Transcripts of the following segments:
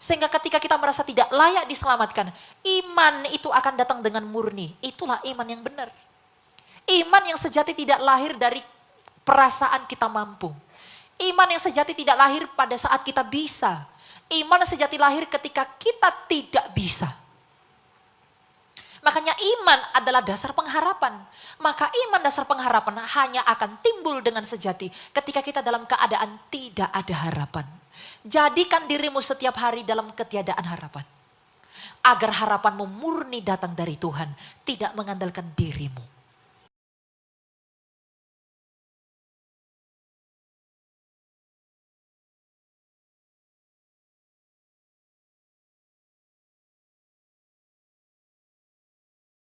Sehingga ketika kita merasa tidak layak diselamatkan, iman itu akan datang dengan murni. Itulah iman yang benar. Iman yang sejati tidak lahir dari perasaan kita mampu. Iman yang sejati tidak lahir pada saat kita bisa. Iman yang sejati lahir ketika kita tidak bisa. Makanya iman adalah dasar pengharapan. Maka iman dasar pengharapan hanya akan timbul dengan sejati ketika kita dalam keadaan tidak ada harapan. Jadikan dirimu setiap hari dalam ketiadaan harapan. Agar harapanmu murni datang dari Tuhan, tidak mengandalkan dirimu.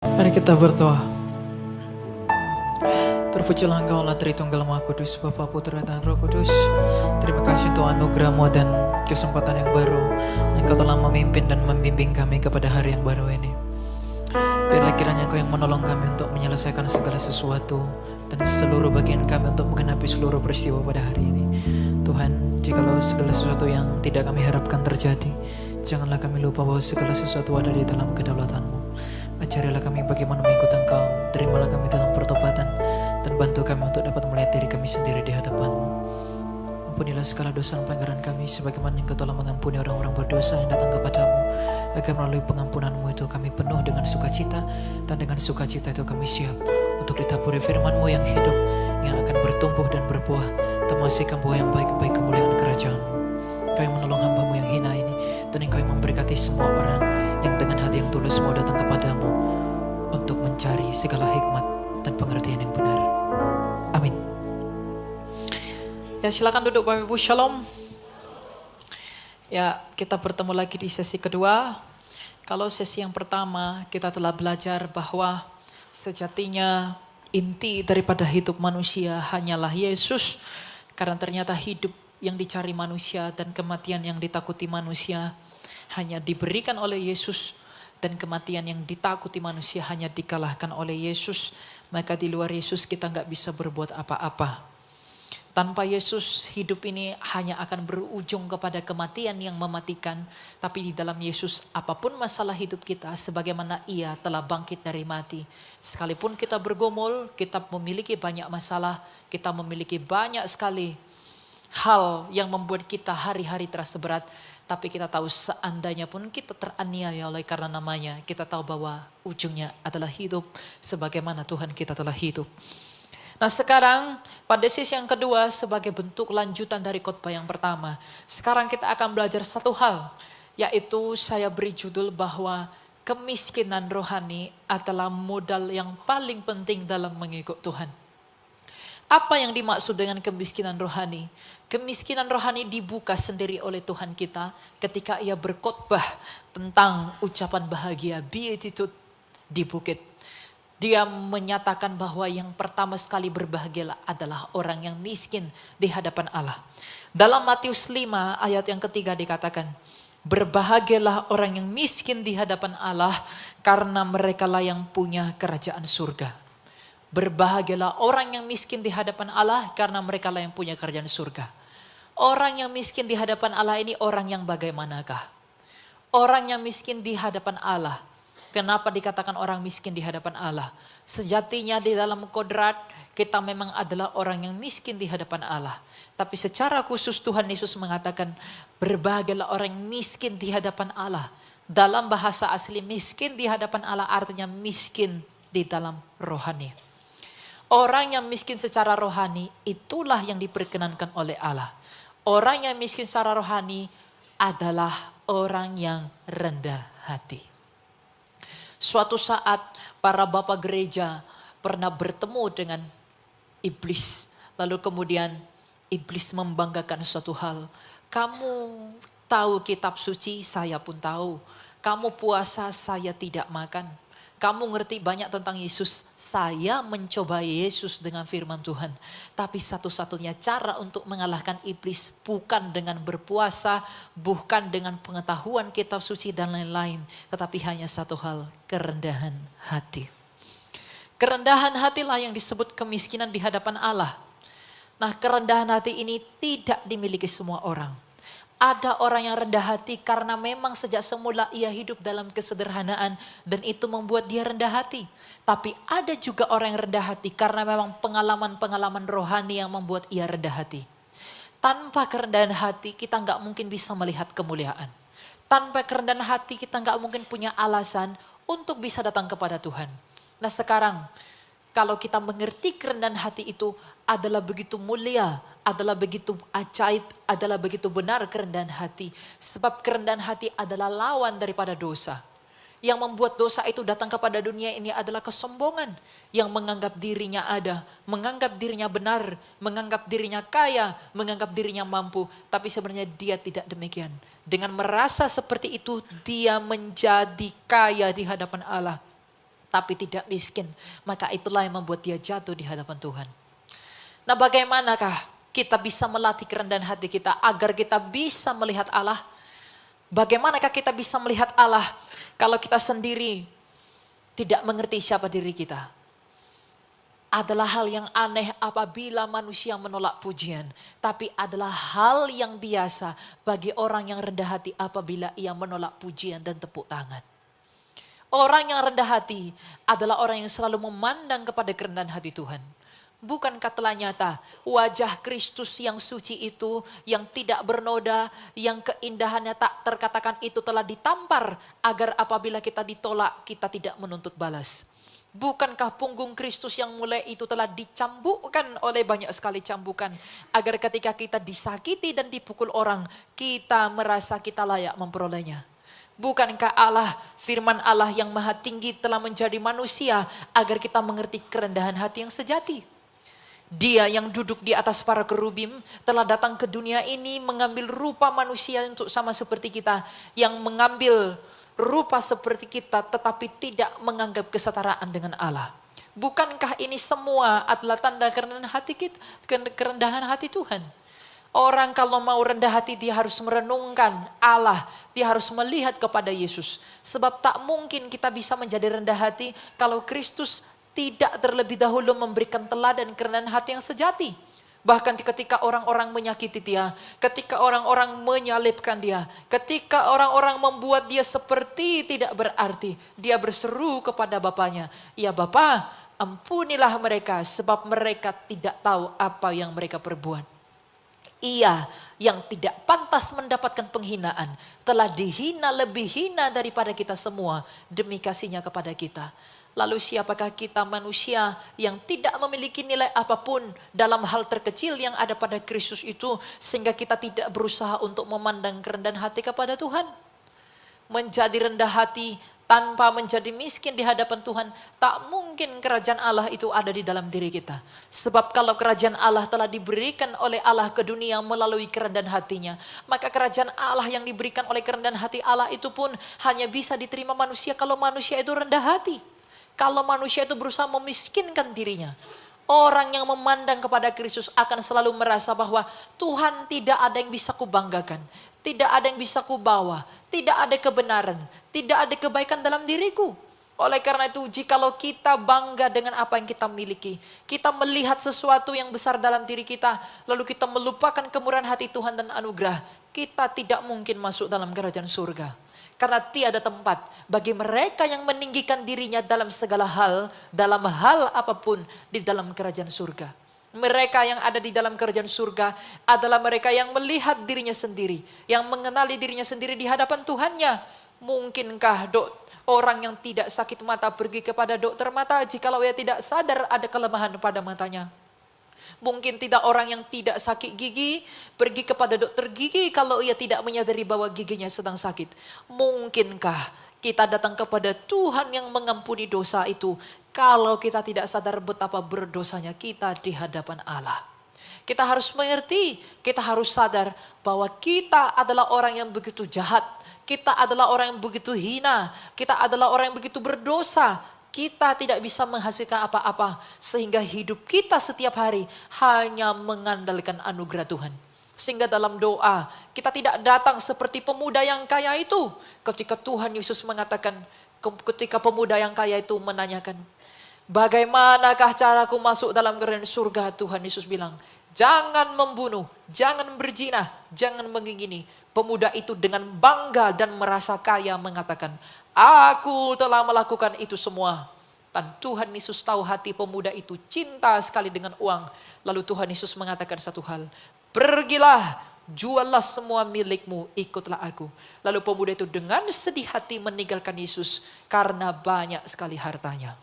Mari kita berdoa. Terpujilah Engkau Allah Tritunggal Maha Kudus, Bapa, Putra dan Roh Kudus. Terima kasih untuk anugerah-Mu dan kesempatan yang baru. Engkau telah memimpin dan membimbing kami kepada hari yang baru ini. Biarlah kiranya Engkau yang menolong kami untuk menyelesaikan segala sesuatu dan seluruh bagian kami untuk menggenapi seluruh peristiwa pada hari ini. Tuhan, jikalau segala sesuatu yang tidak kami harapkan terjadi, janganlah kami lupa bahwa segala sesuatu ada di dalam kedaulatan-Mu. Ajarilah kami bagaimana mengikut Engkau, terimalah kami dalam pertobatan, dan bantu kami untuk dapat melihat diri kami sendiri di hadapan-Mu. Ampunilah segala dosa dan pelanggaran kami, sebagaimana Engkau telah mengampuni orang-orang berdosa yang datang kepadamu, agar melalui pengampunan-Mu itu kami penuh dengan sukacita, dan dengan sukacita itu kami siap untuk ditaburi firman-Mu yang hidup, yang akan bertumbuh dan berbuah, termasuk buah yang baik-baik kemuliaan kerajaan-Mu. Engkau yang menolong hamba-Mu yang hina ini, dan Engkau yang memberkati semua orang yang dengan hati yang tulus mau datang kepadamu untuk mencari segala hikmat dan pengertian yang benar. Amin. Ya, silakan duduk Bapak Ibu. Shalom. Ya, kita bertemu lagi di sesi kedua. Kalau sesi yang pertama kita telah belajar bahwa sejatinya inti daripada hidup manusia hanyalah Yesus, karena ternyata hidup yang dicari manusia dan kematian yang ditakuti manusia hanya diberikan oleh Yesus, dan kematian yang ditakuti manusia hanya dikalahkan oleh Yesus. Maka di luar Yesus kita nggak bisa berbuat apa-apa. Tanpa Yesus hidup ini hanya akan berujung kepada kematian yang mematikan. Tapi di dalam Yesus apapun masalah hidup kita, sebagaimana Ia telah bangkit dari mati. Sekalipun kita bergumul, kita memiliki banyak masalah, kita memiliki banyak sekali hal yang membuat kita hari-hari terasa berat. Tapi kita tahu seandainya pun kita teraniaya oleh karena namanya, kita tahu bahwa ujungnya adalah hidup sebagaimana Tuhan kita telah hidup. Nah sekarang pada sesi yang kedua sebagai bentuk lanjutan dari khotbah yang pertama. Sekarang kita akan belajar satu hal, yaitu saya beri judul bahwa kemiskinan rohani adalah modal yang paling penting dalam mengikut Tuhan. Apa yang dimaksud dengan kemiskinan rohani? Kemiskinan rohani dibuka sendiri oleh Tuhan kita ketika Ia berkhotbah tentang ucapan bahagia, beatitude di bukit. Dia menyatakan bahwa yang pertama sekali berbahagia adalah orang yang miskin di hadapan Allah. Dalam Matius 5 ayat yang ketiga dikatakan, berbahagialah orang yang miskin di hadapan Allah karena merekalah yang punya kerajaan surga. Berbahagialah orang yang miskin di hadapan Allah karena mereka lah yang punya kerajaan surga. Orang yang miskin di hadapan Allah ini orang yang bagaimanakah? Orang yang miskin di hadapan Allah. Kenapa dikatakan orang miskin di hadapan Allah? Sejatinya di dalam kodrat kita memang adalah orang yang miskin di hadapan Allah. Tapi secara khusus Tuhan Yesus mengatakan berbahagialah orang yang miskin di hadapan Allah. Dalam bahasa asli miskin di hadapan Allah artinya miskin di dalam rohani. Orang yang miskin secara rohani itulah yang diperkenankan oleh Allah. Orang yang miskin secara rohani adalah orang yang rendah hati. Suatu saat para bapak gereja pernah bertemu dengan iblis. Lalu kemudian iblis membanggakan suatu hal. Kamu tahu kitab suci, saya pun tahu. Kamu puasa, saya tidak makan. Kamu ngerti banyak tentang Yesus. Saya mencoba Yesus dengan firman Tuhan. Tapi satu-satunya cara untuk mengalahkan iblis bukan dengan berpuasa, bukan dengan pengetahuan kitab suci dan lain-lain. Tetapi hanya satu hal, kerendahan hati. Kerendahan hatilah yang disebut kemiskinan di hadapan Allah. Nah, kerendahan hati ini tidak dimiliki semua orang. Ada orang yang rendah hati karena memang sejak semula ia hidup dalam kesederhanaan dan itu membuat dia rendah hati. Tapi ada juga orang yang rendah hati karena memang pengalaman-pengalaman rohani yang membuat ia rendah hati. Tanpa kerendahan hati kita nggak mungkin bisa melihat kemuliaan. Tanpa kerendahan hati kita nggak mungkin punya alasan untuk bisa datang kepada Tuhan. Nah sekarang kalau kita mengerti kerendahan hati itu adalah begitu mulia, adalah begitu ajaib, adalah begitu benar kerendahan hati. Sebab kerendahan hati adalah lawan daripada dosa. Yang membuat dosa itu datang kepada dunia ini adalah kesombongan. Yang menganggap dirinya ada, menganggap dirinya benar, menganggap dirinya kaya, menganggap dirinya mampu. Tapi sebenarnya dia tidak demikian. Dengan merasa seperti itu dia menjadi kaya di hadapan Allah. Tapi tidak miskin. Maka itulah yang membuat dia jatuh di hadapan Tuhan. Nah bagaimanakah kita bisa melatih kerendahan hati kita agar kita bisa melihat Allah? Bagaimanakah kita bisa melihat Allah kalau kita sendiri tidak mengerti siapa diri kita? Adalah hal yang aneh apabila manusia menolak pujian. Tapi adalah hal yang biasa bagi orang yang rendah hati apabila ia menolak pujian dan tepuk tangan. Orang yang rendah hati adalah orang yang selalu memandang kepada kerendahan hati Tuhan. Bukankah telah nyata wajah Kristus yang suci itu, yang tidak bernoda, yang keindahannya tak terkatakan itu telah ditampar agar apabila kita ditolak kita tidak menuntut balas. Bukankah punggung Kristus yang mulai itu telah dicambukkan oleh banyak sekali cambukan agar ketika kita disakiti dan dipukul orang kita merasa kita layak memperolehnya. Bukankah Allah, firman Allah yang maha tinggi telah menjadi manusia agar kita mengerti kerendahan hati yang sejati. Dia yang duduk di atas para kerubim telah datang ke dunia ini mengambil rupa manusia untuk sama seperti kita. Yang mengambil rupa seperti kita tetapi tidak menganggap kesetaraan dengan Allah. Bukankah ini semua adalah tanda kerendahan hati kita, kerendahan hati Tuhan? Orang kalau mau rendah hati dia harus merenungkan Allah, dia harus melihat kepada Yesus. Sebab tak mungkin kita bisa menjadi rendah hati kalau Kristus tidak terlebih dahulu memberikan teladan kerendahan hati yang sejati. Bahkan ketika orang-orang menyakiti dia, ketika orang-orang menyalibkan dia, ketika orang-orang membuat dia seperti tidak berarti, dia berseru kepada Bapaknya, "Ya Bapa, ampunilah mereka sebab mereka tidak tahu apa yang mereka perbuat." Ia yang tidak pantas mendapatkan penghinaan telah dihina lebih hina daripada kita semua demi kasihnya kepada kita. Lalu siapakah kita manusia yang tidak memiliki nilai apapun dalam hal terkecil yang ada pada Kristus itu sehingga kita tidak berusaha untuk memandang kerendahan hati kepada Tuhan? Menjadi rendah hati tanpa menjadi miskin di hadapan Tuhan, tak mungkin kerajaan Allah itu ada di dalam diri kita. Sebab kalau kerajaan Allah telah diberikan oleh Allah ke dunia melalui kerendahan hatinya, maka kerajaan Allah yang diberikan oleh kerendahan hati Allah itu pun hanya bisa diterima manusia kalau manusia itu rendah hati. Kalau manusia itu berusaha memiskinkan dirinya. Orang yang memandang kepada Kristus akan selalu merasa bahwa Tuhan tidak ada yang bisa kubanggakan. Tidak ada yang bisa kubawa. Tidak ada kebenaran. Tidak ada kebaikan dalam diriku. Oleh karena itu jikalau kita bangga dengan apa yang kita miliki. Kita melihat sesuatu yang besar dalam diri kita. Lalu kita melupakan kemurahan hati Tuhan dan anugerah. Kita tidak mungkin masuk dalam kerajaan surga. Karena tiada tempat bagi mereka yang meninggikan dirinya dalam segala hal, dalam hal apapun di dalam kerajaan surga. Mereka yang ada di dalam kerajaan surga adalah mereka yang melihat dirinya sendiri, yang mengenali dirinya sendiri di hadapan Tuhannya. Mungkinkah orang yang tidak sakit mata pergi kepada dokter mata jikalau ia tidak sadar ada kelemahan pada matanya? Mungkin tidak orang yang tidak sakit gigi pergi kepada dokter gigi kalau ia tidak menyadari bahwa giginya sedang sakit. Mungkinkah kita datang kepada Tuhan yang mengampuni dosa itu kalau kita tidak sadar betapa berdosanya kita di hadapan Allah? Kita harus mengerti, kita harus sadar bahwa kita adalah orang yang begitu jahat. Kita adalah orang yang begitu hina. Kita adalah orang yang begitu berdosa. Kita tidak bisa menghasilkan apa-apa sehingga hidup kita setiap hari hanya mengandalkan anugerah Tuhan. Sehingga dalam doa kita tidak datang seperti pemuda yang kaya itu. Ketika Tuhan Yesus mengatakan, ketika pemuda yang kaya itu menanyakan, bagaimanakah caraku masuk dalam kerajaan surga? Tuhan Yesus bilang, jangan membunuh, jangan berzina, jangan mengingini. Pemuda itu dengan bangga dan merasa kaya mengatakan, aku telah melakukan itu semua. Dan Tuhan Yesus tahu hati pemuda itu cinta sekali dengan uang. Lalu Tuhan Yesus mengatakan satu hal, pergilah, juallah semua milikmu, ikutlah aku. Lalu pemuda itu dengan sedih hati meninggalkan Yesus karena banyak sekali hartanya.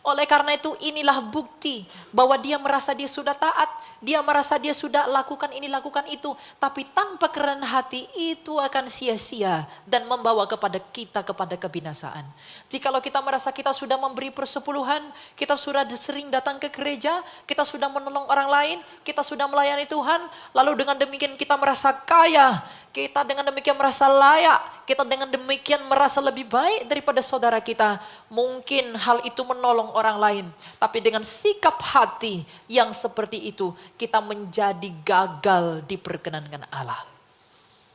Oleh karena itu inilah bukti bahwa dia merasa dia sudah taat, dia merasa dia sudah lakukan ini, lakukan itu. Tapi tanpa kerendahan hati itu akan sia-sia dan membawa kepada kita kepada kebinasaan. Jikalau kita merasa kita sudah memberi persepuluhan, kita sudah sering datang ke gereja, kita sudah menolong orang lain, kita sudah melayani Tuhan, lalu dengan demikian kita merasa kaya, kita dengan demikian merasa layak, kita dengan demikian merasa lebih baik daripada saudara kita. Mungkin hal itu menolong orang lain. Tapi dengan sikap hati yang seperti itu, kita menjadi gagal diperkenankan Allah.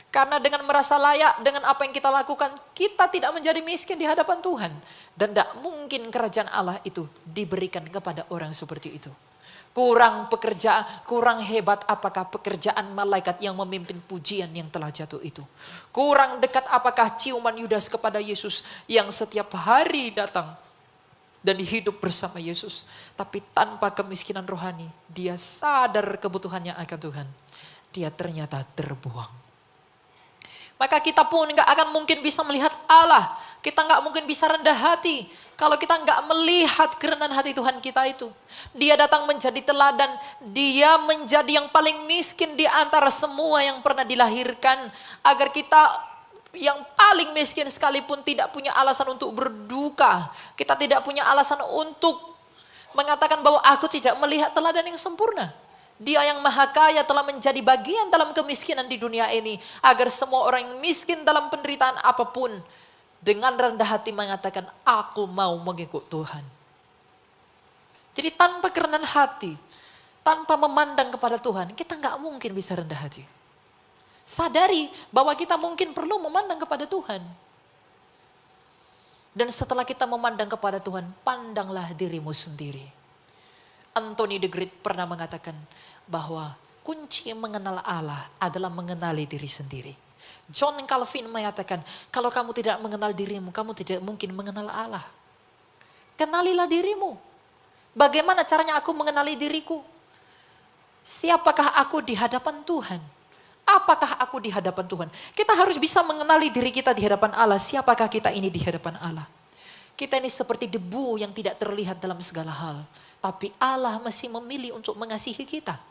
Karena dengan merasa layak dengan apa yang kita lakukan, kita tidak menjadi miskin di hadapan Tuhan. Dan tidak mungkin kerajaan Allah itu diberikan kepada orang seperti itu. Kurang pekerjaan, kurang hebat apakah pekerjaan malaikat yang memimpin pujian yang telah jatuh itu. Kurang dekat apakah ciuman Yudas kepada Yesus yang setiap hari datang dan hidup bersama Yesus. Tapi tanpa kemiskinan rohani, dia sadar kebutuhannya akan Tuhan. Dia ternyata terbuang. Maka kita pun gak akan mungkin bisa melihat Allah. Kita gak mungkin bisa rendah hati. Kalau kita gak melihat kerendahan hati Tuhan kita itu. Dia datang menjadi teladan. Dia menjadi yang paling miskin di antara semua yang pernah dilahirkan. Agar kita yang paling miskin sekalipun tidak punya alasan untuk berduka. Kita tidak punya alasan untuk mengatakan bahwa aku tidak melihat teladan yang sempurna. Dia yang maha kaya telah menjadi bagian dalam kemiskinan di dunia ini. Agar semua orang yang miskin dalam penderitaan apapun, dengan rendah hati mengatakan, aku mau mengikut Tuhan. Jadi tanpa kerendahan hati, tanpa memandang kepada Tuhan, kita gak mungkin bisa rendah hati. Sadari bahwa kita mungkin perlu memandang kepada Tuhan. Dan setelah kita memandang kepada Tuhan, pandanglah dirimu sendiri. Anthony de Great pernah mengatakan bahwa kunci mengenal Allah adalah mengenali diri sendiri. John Calvin mengatakan, kalau kamu tidak mengenal dirimu, kamu tidak mungkin mengenal Allah. Kenalilah dirimu. Bagaimana caranya aku mengenali diriku? Siapakah aku di hadapan Tuhan? Apakah aku di hadapan Tuhan? Kita harus bisa mengenali diri kita di hadapan Allah. Siapakah kita ini di hadapan Allah? Kita ini seperti debu yang tidak terlihat dalam segala hal. Tapi Allah masih memilih untuk mengasihi kita.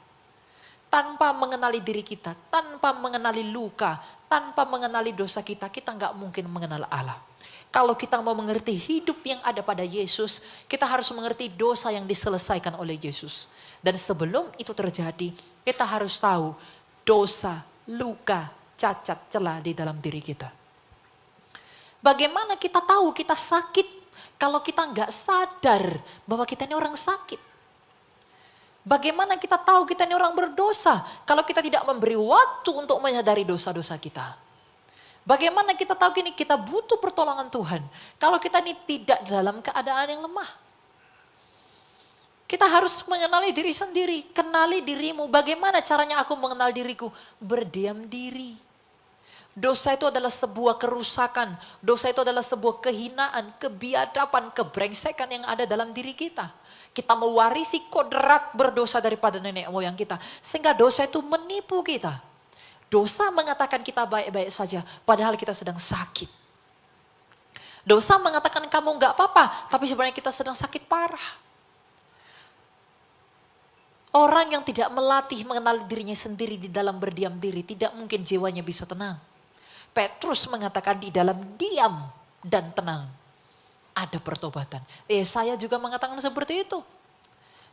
Tanpa mengenali diri kita, tanpa mengenali luka, tanpa mengenali dosa kita, kita nggak mungkin mengenal Allah. Kalau kita mau mengerti hidup yang ada pada Yesus, kita harus mengerti dosa yang diselesaikan oleh Yesus. Dan sebelum itu terjadi, kita harus tahu dosa, luka, cacat, celah di dalam diri kita. Bagaimana kita tahu kita sakit kalau kita nggak sadar bahwa kita ini orang sakit? Bagaimana kita tahu kita ini orang berdosa kalau kita tidak memberi waktu untuk menyadari dosa-dosa kita? Bagaimana kita tahu ini kita butuh pertolongan Tuhan kalau kita ini tidak dalam keadaan yang lemah? Kita harus mengenali diri sendiri, kenali dirimu. Bagaimana caranya aku mengenal diriku? Berdiam diri. Dosa itu adalah sebuah kerusakan, dosa itu adalah sebuah kehinaan, kebiadaban, kebrengsekan yang ada dalam diri kita. Kita mewarisi kodrat berdosa daripada nenek moyang kita. Sehingga dosa itu menipu kita. Dosa mengatakan kita baik-baik saja, padahal kita sedang sakit. Dosa mengatakan kamu gak apa-apa, tapi sebenarnya kita sedang sakit parah. Orang yang tidak melatih mengenal dirinya sendiri di dalam berdiam diri, tidak mungkin jiwanya bisa tenang. Petrus mengatakan di dalam diam dan tenang ada pertobatan. Saya juga mengatakan seperti itu.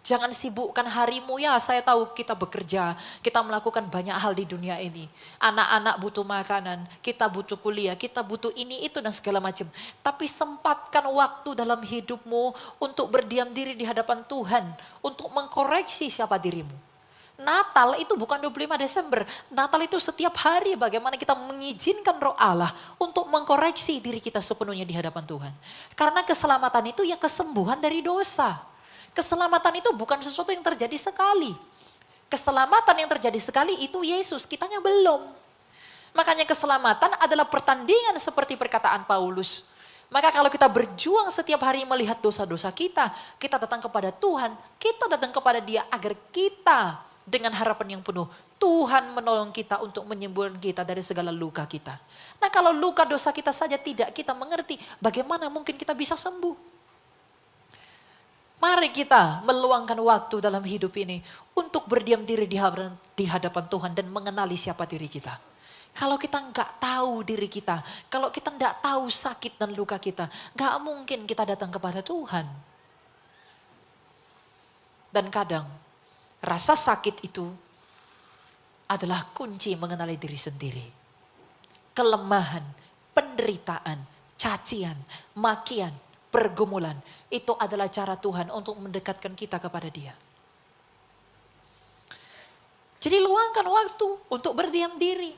Jangan sibukkan harimu ya, saya tahu kita bekerja, kita melakukan banyak hal di dunia ini. Anak-anak butuh makanan, kita butuh kuliah, kita butuh ini, itu dan segala macam. Tapi sempatkan waktu dalam hidupmu untuk berdiam diri di hadapan Tuhan. Untuk mengkoreksi siapa dirimu. Natal itu bukan 25 Desember. Natal itu setiap hari bagaimana kita mengizinkan roh Allah untuk mengkoreksi diri kita sepenuhnya di hadapan Tuhan. Karena keselamatan itu ya kesembuhan dari dosa. Keselamatan itu bukan sesuatu yang terjadi sekali. Keselamatan yang terjadi sekali itu Yesus, kitanya belum. Makanya keselamatan adalah pertandingan seperti perkataan Paulus. Maka kalau kita berjuang setiap hari melihat dosa-dosa kita datang kepada Tuhan, kita datang kepada Dia agar kita dengan harapan yang penuh, Tuhan menolong kita untuk menyembuhkan kita dari segala luka kita. Nah kalau luka dosa kita saja tidak kita mengerti, bagaimana mungkin kita bisa sembuh? Mari kita meluangkan waktu dalam hidup ini untuk berdiam diri di hadapan Tuhan dan mengenali siapa diri kita. Kalau kita nggak tahu diri kita, kalau kita nggak tahu sakit dan luka kita, nggak mungkin kita datang kepada Tuhan. Dan kadang rasa sakit itu adalah kunci mengenali diri sendiri. Kelemahan, penderitaan, cacian, makian, pergumulan, itu adalah cara Tuhan untuk mendekatkan kita kepada Dia. Jadi luangkan waktu untuk berdiam diri.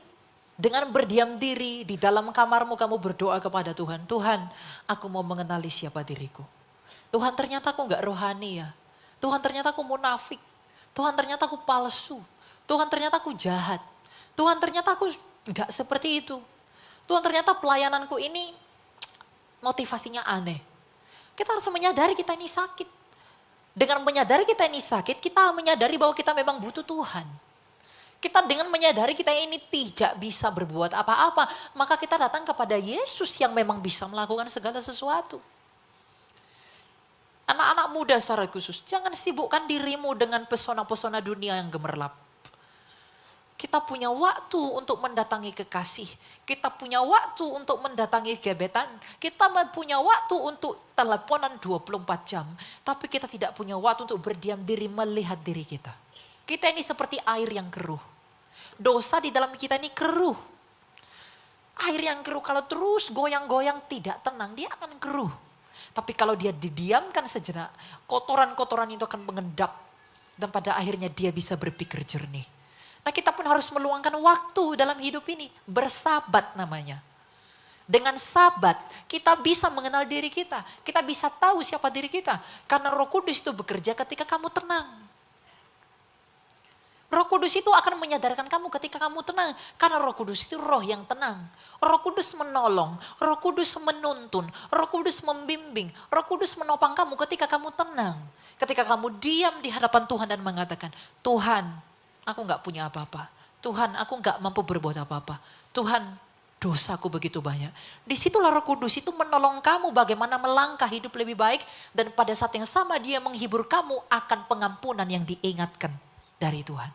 Dengan berdiam diri di dalam kamarmu kamu berdoa kepada Tuhan. Tuhan, aku mau mengenali siapa diriku. Tuhan ternyata aku gak rohani ya. Tuhan ternyata aku munafik. Tuhan ternyata aku palsu. Tuhan ternyata aku jahat. Tuhan ternyata aku gak seperti itu. Tuhan ternyata pelayananku ini motivasinya aneh. Kita harus menyadari kita ini sakit. Dengan menyadari kita ini sakit, kita menyadari bahwa kita memang butuh Tuhan. Kita dengan menyadari kita ini tidak bisa berbuat apa-apa, maka kita datang kepada Yesus yang memang bisa melakukan segala sesuatu. Anak-anak muda secara khusus, jangan sibukkan dirimu dengan pesona-pesona dunia yang gemerlap. Kita punya waktu untuk mendatangi kekasih. Kita punya waktu untuk mendatangi gebetan. Kita punya waktu untuk teleponan 24 jam. Tapi kita tidak punya waktu untuk berdiam diri melihat diri kita. Kita ini seperti air yang keruh. Dosa di dalam kita ini keruh. Air yang keruh kalau terus goyang-goyang tidak tenang, dia akan keruh. Tapi kalau dia didiamkan sejenak, kotoran-kotoran itu akan mengendap. Dan pada akhirnya dia bisa berpikir jernih. Nah kita pun harus meluangkan waktu dalam hidup ini. Bersabat namanya. Dengan sabat kita bisa mengenal diri kita. Kita bisa tahu siapa diri kita. Karena Roh Kudus itu bekerja ketika kamu tenang. Roh Kudus itu akan menyadarkan kamu ketika kamu tenang. Karena Roh Kudus itu roh yang tenang. Roh Kudus menolong, Roh Kudus menuntun, Roh Kudus membimbing, Roh Kudus menopang kamu ketika kamu tenang. Ketika kamu diam di hadapan Tuhan dan mengatakan, Tuhan aku gak punya apa-apa. Tuhan aku gak mampu berbuat apa-apa. Tuhan dosaku begitu banyak. Disitulah Roh Kudus itu menolong kamu bagaimana melangkah hidup lebih baik. Dan pada saat yang sama dia menghibur kamu akan pengampunan yang diingatkan dari Tuhan.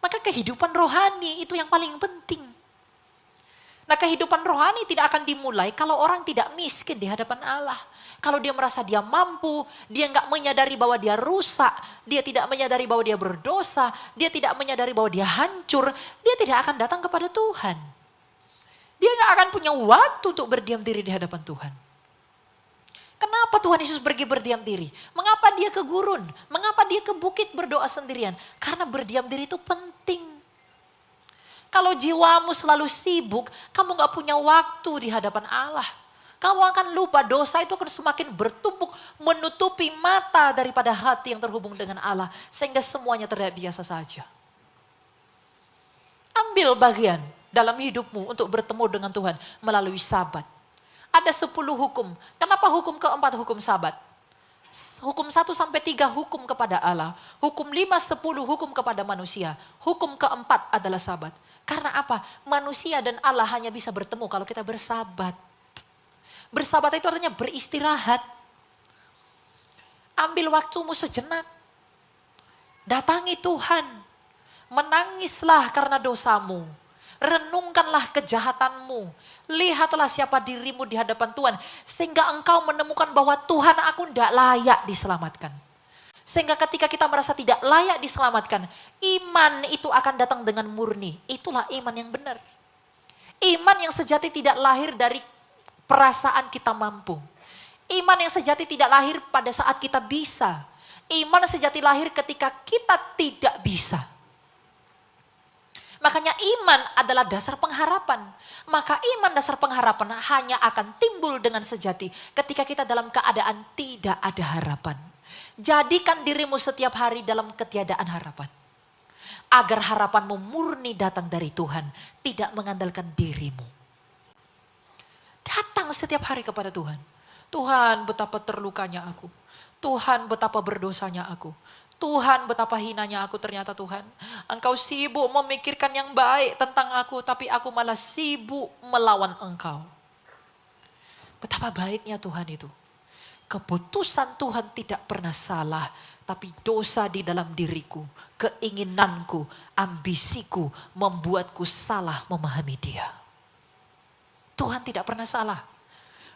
Maka kehidupan rohani itu yang paling penting. Nah kehidupan rohani tidak akan dimulai kalau orang tidak miskin di hadapan Allah. Kalau dia merasa dia mampu, dia nggak menyadari bahwa dia rusak, dia tidak menyadari bahwa dia berdosa, dia tidak menyadari bahwa dia hancur, dia tidak akan datang kepada Tuhan. Dia nggak akan punya waktu untuk berdiam diri di hadapan Tuhan. Kenapa Tuhan Yesus pergi berdiam diri? Mengapa dia ke gurun? Mengapa dia ke bukit berdoa sendirian? Karena berdiam diri itu penting. Kalau jiwamu selalu sibuk, kamu gak punya waktu di hadapan Allah. Kamu akan lupa dosa itu akan semakin bertumpuk menutupi mata daripada hati yang terhubung dengan Allah. Sehingga semuanya terlihat biasa saja. Ambil bagian dalam hidupmu untuk bertemu dengan Tuhan melalui sabat. Ada 10 hukum. Kenapa hukum keempat hukum sabat? Hukum 1 sampai 3 hukum kepada Allah. Hukum 5, 10 hukum kepada manusia. Hukum keempat adalah sabat. Karena apa? Manusia dan Allah hanya bisa bertemu kalau kita bersabat. Bersabat itu artinya beristirahat. Ambil waktumu sejenak. Datangi Tuhan. Menangislah karena dosamu. Renungkanlah kejahatanmu. Lihatlah siapa dirimu di hadapan Tuhan. Sehingga engkau menemukan bahwa Tuhan aku tidak layak diselamatkan. Sehingga ketika kita merasa tidak layak diselamatkan. Iman itu akan datang dengan murni. Itulah iman yang benar. Iman yang sejati tidak lahir dari perasaan kita mampu. Iman yang sejati tidak lahir pada saat kita bisa. Iman sejati lahir ketika kita tidak bisa. Makanya iman adalah dasar pengharapan. Maka iman dasar pengharapan hanya akan timbul dengan sejati ketika kita dalam keadaan tidak ada harapan. Jadikan dirimu setiap hari dalam ketiadaan harapan. Agar harapanmu murni datang dari Tuhan, tidak mengandalkan dirimu. Datang setiap hari kepada Tuhan. Tuhan, betapa terlukanya aku. Tuhan, betapa berdosanya aku. Tuhan, betapa hinanya aku ternyata Tuhan. Engkau sibuk memikirkan yang baik tentang aku, tapi aku malah sibuk melawan Engkau. Betapa baiknya Tuhan itu. Keputusan Tuhan tidak pernah salah, tapi dosa di dalam diriku, keinginanku, ambisiku membuatku salah memahami Dia. Tuhan tidak pernah salah.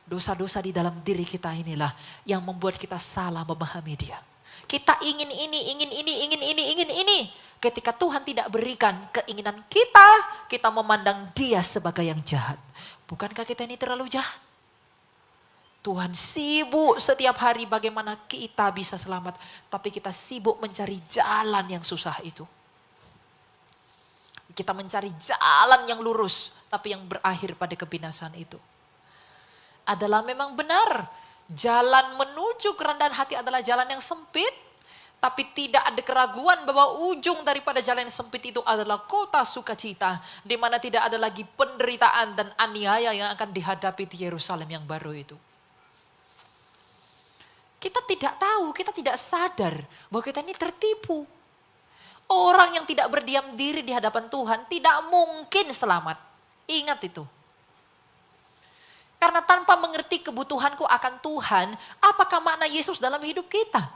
Dosa-dosa di dalam diri kita inilah yang membuat kita salah memahami Dia. Kita ingin ini, ingin ini, ingin ini, ingin ini. Ketika Tuhan tidak berikan keinginan kita, kita memandang Dia sebagai yang jahat. Bukankah kita ini terlalu jahat? Tuhan sibuk setiap hari bagaimana kita bisa selamat. Tapi kita sibuk mencari jalan yang susah itu. Kita mencari jalan yang lurus, tapi yang berakhir pada kebinasan itu. Adalah memang benar. Jalan menuju kerendahan hati adalah jalan yang sempit. Tapi tidak ada keraguan bahwa ujung daripada jalan yang sempit itu adalah kota sukacita. Di mana tidak ada lagi penderitaan dan aniaya yang akan dihadapi di Yerusalem yang baru itu. Kita tidak tahu, kita tidak sadar bahwa kita ini tertipu. Orang yang tidak berdiam diri di hadapan Tuhan tidak mungkin selamat. Ingat itu. Karena tanpa mengerti kebutuhanku akan Tuhan, apakah makna Yesus dalam hidup kita?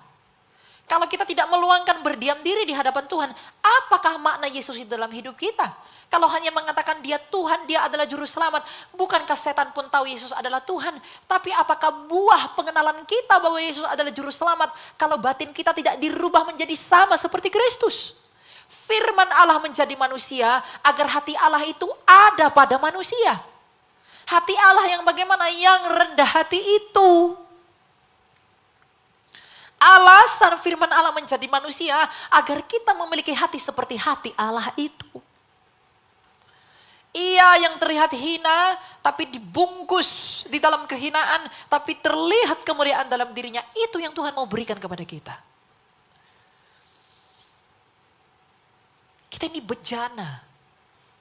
Kalau kita tidak meluangkan berdiam diri di hadapan Tuhan, apakah makna Yesus di dalam hidup kita? Kalau hanya mengatakan Dia Tuhan, Dia adalah juru selamat, bukankah setan pun tahu Yesus adalah Tuhan? Tapi apakah buah pengenalan kita bahwa Yesus adalah juru selamat kalau batin kita tidak dirubah menjadi sama seperti Kristus? Firman Allah menjadi manusia agar hati Allah itu ada pada manusia. Hati Allah yang bagaimana? Yang rendah hati itu. Alasan firman Allah menjadi manusia agar kita memiliki hati seperti hati Allah itu. Ia yang terlihat hina tapi dibungkus di dalam kehinaan, tapi terlihat kemuliaan dalam dirinya. Itu yang Tuhan mau berikan kepada kita. Kita ini bejana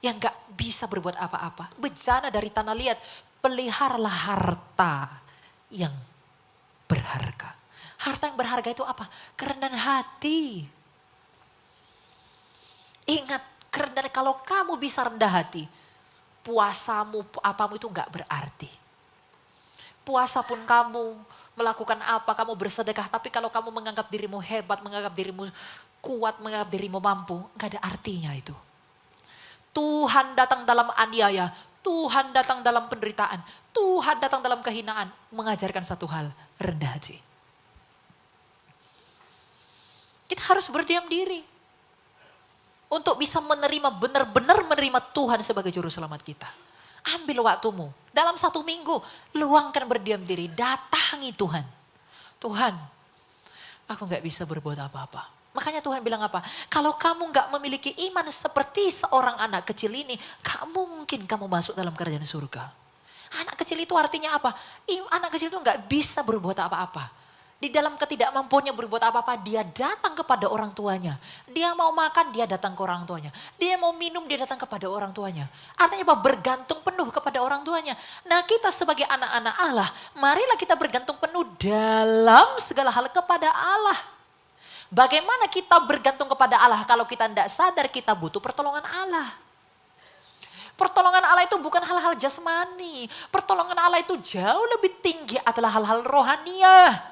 yang gak bisa berbuat apa-apa. Bejana dari tanah liat, peliharalah harta yang berharga. Harta yang berharga itu apa? Kerendahan hati. Ingat, kerendahan, kalau kamu bisa rendah hati, puasamu, apamu itu gak berarti. Puasa pun kamu melakukan apa, kamu bersedekah, tapi kalau kamu menganggap dirimu hebat, menganggap dirimu kuat, menganggap dirimu mampu, gak ada artinya itu. Tuhan datang dalam aniaya, Tuhan datang dalam penderitaan, Tuhan datang dalam kehinaan, mengajarkan satu hal, rendah hati. Kita harus berdiam diri untuk bisa menerima, benar-benar menerima Tuhan sebagai juru selamat kita. Ambil waktumu, dalam 1 minggu, luangkan berdiam diri, datangi Tuhan. Tuhan, aku gak bisa berbuat apa-apa. Makanya Tuhan bilang apa? Kalau kamu gak memiliki iman seperti seorang anak kecil ini, gak mungkin kamu masuk dalam kerajaan surga. Anak kecil itu artinya apa? Anak kecil itu gak bisa berbuat apa-apa. Di dalam ketidakmampuannya berbuat apa-apa, dia datang kepada orang tuanya. Dia mau makan, dia datang ke orang tuanya. Dia mau minum, dia datang kepada orang tuanya. Artinya apa? Bergantung penuh kepada orang tuanya. Nah, kita sebagai anak-anak Allah, marilah kita bergantung penuh dalam segala hal kepada Allah. Bagaimana kita bergantung kepada Allah kalau kita tidak sadar kita butuh pertolongan Allah. Pertolongan Allah itu bukan hal-hal jasmani. Pertolongan Allah itu jauh lebih tinggi adalah hal-hal rohania.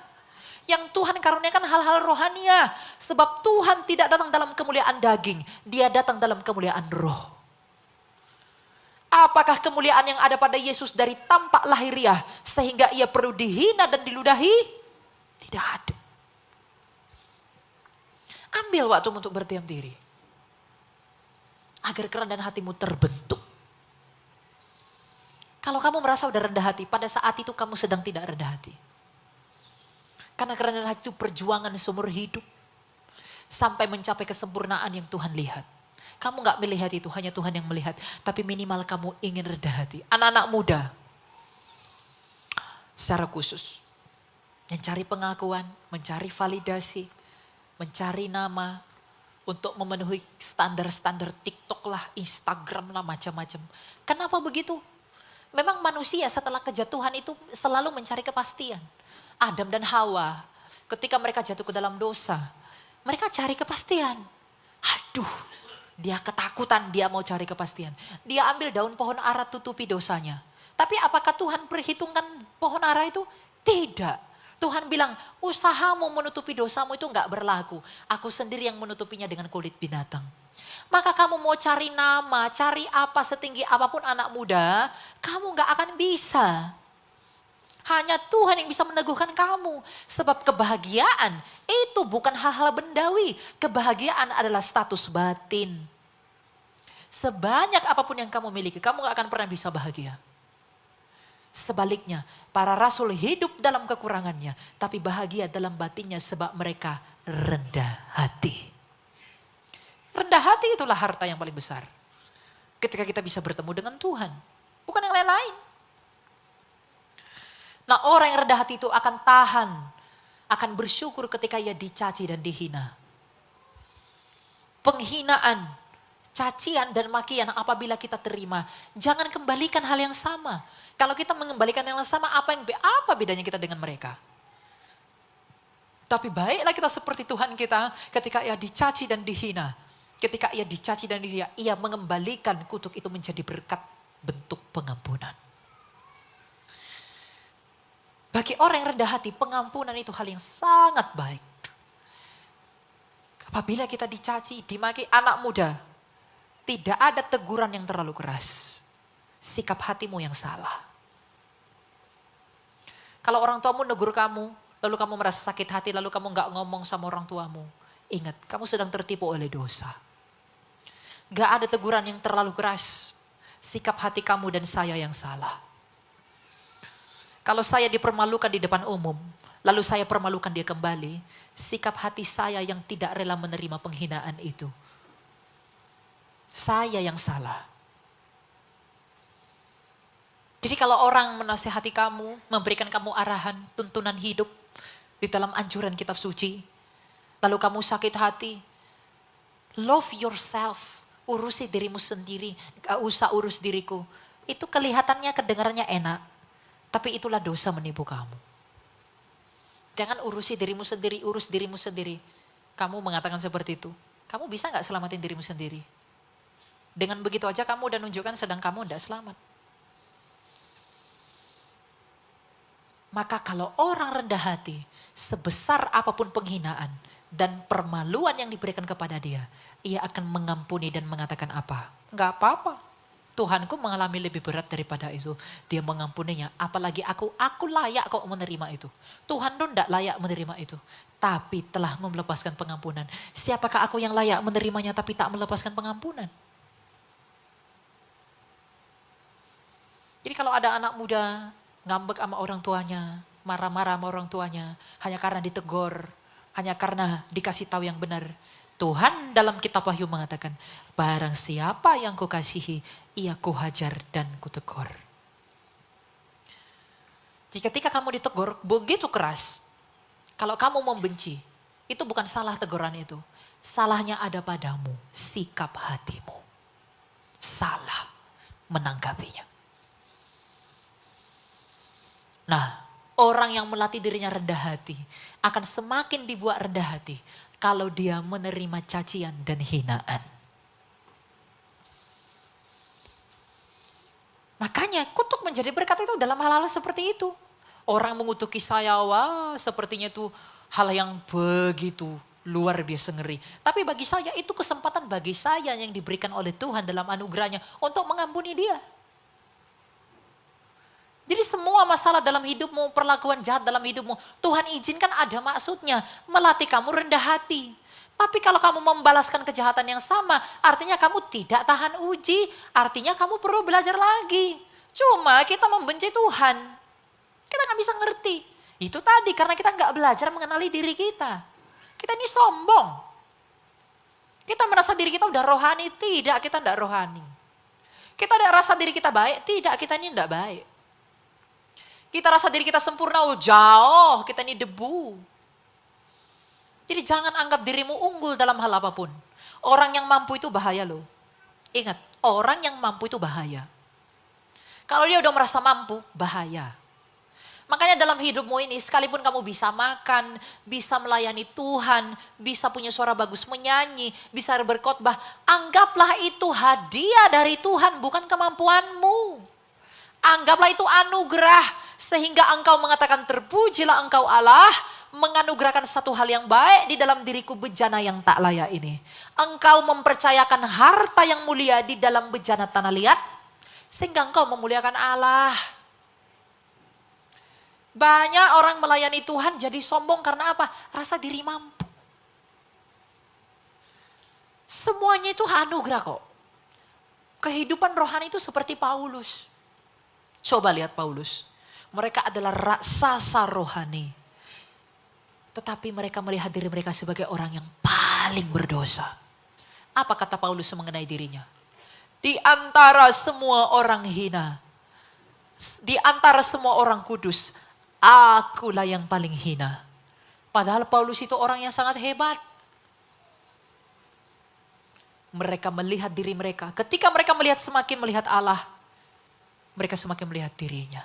Yang Tuhan karuniakan hal-hal rohania. Sebab Tuhan tidak datang dalam kemuliaan daging. Dia datang dalam kemuliaan roh. Apakah kemuliaan yang ada pada Yesus dari tampak lahiriah sehingga ia perlu dihina dan diludahi? Tidak ada. Ambil waktu untuk berdiam diri. Agar kerendahan hatimu terbentuk. Kalau kamu merasa udah rendah hati, pada saat itu kamu sedang tidak rendah hati. Karena kerendahan hati itu perjuangan seumur hidup. Sampai mencapai kesempurnaan yang Tuhan lihat. Kamu gak melihat itu, hanya Tuhan yang melihat. Tapi minimal kamu ingin rendah hati. Anak-anak muda. Secara khusus. Mencari pengakuan, mencari validasi. Mencari nama. untuk memenuhi standar-standar TikTok lah, Instagram lah, macam-macam. Kenapa begitu? Memang manusia setelah kejatuhan itu selalu mencari kepastian. Adam dan Hawa ketika mereka jatuh ke dalam dosa, mereka cari kepastian. Aduh, dia ketakutan, dia mau cari kepastian. Dia ambil daun pohon ara tutupi dosanya. Tapi apakah Tuhan perhitungkan pohon ara itu? Tidak. Tuhan bilang, usahamu menutupi dosamu itu enggak berlaku. Aku sendiri yang menutupinya dengan kulit binatang. Maka kamu mau cari nama, cari apa setinggi apapun anak muda, kamu enggak akan bisa. Hanya Tuhan yang bisa meneguhkan kamu. Sebab kebahagiaan itu bukan hal-hal bendawi. Kebahagiaan adalah status batin. Sebanyak apapun yang kamu miliki, kamu enggak akan pernah bisa bahagia. Sebaliknya, para rasul hidup dalam kekurangannya, tapi bahagia dalam batinnya sebab mereka rendah hati. Rendah hati itulah harta yang paling besar. Ketika kita bisa bertemu dengan Tuhan, bukan yang lain-lain. Nah, orang yang rendah hati itu akan tahan, akan bersyukur ketika ia dicaci dan dihina. Penghinaan, cacian dan makian apabila kita terima, jangan kembalikan hal yang sama. Kalau kita mengembalikan yang sama, apa bedanya kita dengan mereka? Tapi baiklah kita seperti Tuhan kita ketika ia dicaci dan dihina. Ketika ia dicaci dan dihina, ia mengembalikan kutuk itu menjadi berkat bentuk pengampunan. Bagi orang yang rendah hati, pengampunan itu hal yang sangat baik. Apabila kita dicaci, dimaki anak muda, tidak ada teguran yang terlalu keras. Sikap hatimu yang salah. Kalau orang tuamu negur kamu, lalu kamu merasa sakit hati, lalu kamu gak ngomong sama orang tuamu. Ingat, kamu sedang tertipu oleh dosa. Gak ada teguran yang terlalu keras. Sikap hati kamu dan saya yang salah. Kalau saya dipermalukan di depan umum, lalu saya permalukan dia kembali, sikap hati saya yang tidak rela menerima penghinaan itu. Saya yang salah. Jadi kalau orang menasihati kamu, memberikan kamu arahan, tuntunan hidup di dalam anjuran kitab suci, lalu kamu sakit hati, love yourself, urusi dirimu sendiri, gak usah urus diriku. Itu kelihatannya, kedengarannya enak, tapi itulah dosa menipu kamu. Jangan urusi dirimu sendiri, urus dirimu sendiri. Kamu mengatakan seperti itu, kamu bisa gak selamatin dirimu sendiri? Dengan begitu aja kamu udah nunjukkan sedang kamu tidak selamat. Maka kalau orang rendah hati, sebesar apapun penghinaan dan permaluan yang diberikan kepada dia, ia akan mengampuni dan mengatakan apa? Enggak apa-apa. Tuhanku mengalami lebih berat daripada itu. Dia mengampuninya. Apalagi aku layak kok menerima itu. Tuhan tuh tidak layak menerima itu. Tapi telah melepaskan pengampunan. Siapakah aku yang layak menerimanya tapi tak melepaskan pengampunan? Jadi kalau ada anak muda ngambek sama orang tuanya, marah-marah sama orang tuanya, hanya karena ditegur, hanya karena dikasih tahu yang benar. Tuhan dalam kitab Wahyu mengatakan, barang siapa yang kukasihi, ia kuhajar dan kutegur. Jadi ketika kamu ditegur begitu keras, kalau kamu membenci, itu bukan salah teguran itu. Salahnya ada padamu, sikap hatimu. Salah menanggapinya. Nah, orang yang melatih dirinya rendah hati akan semakin dibuat rendah hati kalau dia menerima cacian dan hinaan. Makanya kutuk menjadi berkat itu dalam hal-hal seperti itu. Orang mengutuki saya, wah sepertinya itu hal yang begitu luar biasa ngeri. Tapi bagi saya itu kesempatan bagi saya yang diberikan oleh Tuhan dalam anugerahnya untuk mengampuni dia. Jadi semua masalah dalam hidupmu, perlakuan jahat dalam hidupmu, Tuhan izinkan ada maksudnya, melatih kamu rendah hati. Tapi kalau kamu membalaskan kejahatan yang sama, artinya kamu tidak tahan uji, artinya kamu perlu belajar lagi. Cuma kita membenci Tuhan, kita gak bisa ngerti. Itu tadi karena kita gak belajar mengenali diri kita. Kita ini sombong. Kita merasa diri kita udah rohani, tidak, kita tidak rohani. Kita ada rasa diri kita baik, tidak, kita ini tidak baik. Kita rasa diri kita sempurna, oh jauh, kita ini debu. Jadi jangan anggap dirimu unggul dalam hal apapun. Orang yang mampu itu bahaya loh. Ingat, orang yang mampu itu bahaya. Kalau dia udah merasa mampu, bahaya. Makanya dalam hidupmu ini, sekalipun kamu bisa makan, bisa melayani Tuhan, bisa punya suara bagus menyanyi, bisa berkhotbah, anggaplah itu hadiah dari Tuhan, bukan kemampuanmu. Anggaplah itu anugerah, sehingga engkau mengatakan terpujilah engkau Allah, menganugerahkan satu hal yang baik di dalam diriku bejana yang tak layak ini. Engkau mempercayakan harta yang mulia di dalam bejana tanah liat, sehingga engkau memuliakan Allah. Banyak orang melayani Tuhan jadi sombong karena apa? Rasa diri mampu. Semuanya itu anugerah kok. Kehidupan rohani itu seperti Paulus. Coba lihat Paulus. Mereka adalah raksasa rohani. Tetapi mereka melihat diri mereka sebagai orang yang paling berdosa. Apa kata Paulus mengenai dirinya? Di antara semua orang hina, di antara semua orang kudus, akulah yang paling hina. Padahal Paulus itu orang yang sangat hebat. Mereka melihat diri mereka. Ketika mereka semakin melihat Allah, mereka semakin melihat dirinya.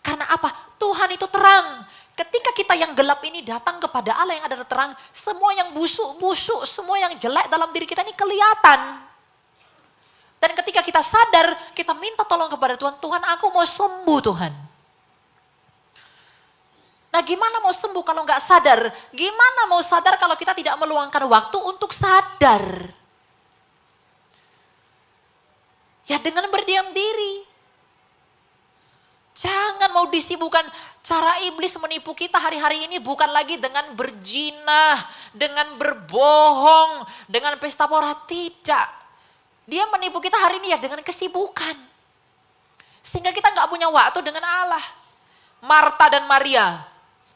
Karena apa? Tuhan itu terang. Ketika kita yang gelap ini datang kepada Allah yang adalah terang, semua yang busuk-busuk, semua yang jelek dalam diri kita ini kelihatan. Dan ketika kita sadar, kita minta tolong kepada Tuhan, Tuhan aku mau sembuh Tuhan. Nah gimana mau sembuh kalau nggak sadar? Gimana mau sadar kalau kita tidak meluangkan waktu untuk sadar? Ya dengan berdiam diri. Jangan mau disibukkan. Cara iblis menipu kita hari-hari ini bukan lagi dengan berjinah, dengan berbohong, dengan pesta pora. Tidak. Dia menipu kita hari ini ya dengan kesibukan. Sehingga kita nggak punya waktu dengan Allah. Marta dan Maria.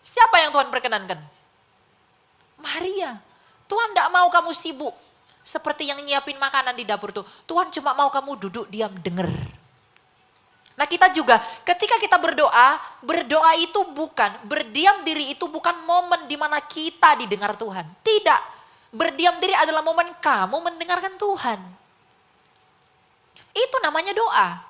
Siapa yang Tuhan perkenankan? Maria. Tuhan tidak mau kamu sibuk. Seperti yang nyiapin makanan di dapur tuh. Tuhan cuma mau kamu duduk diam denger. Nah kita juga ketika kita berdoa itu bukan, berdiam diri itu bukan momen di mana kita didengar Tuhan. Tidak. Berdiam diri adalah momen kamu mendengarkan Tuhan. Itu namanya doa.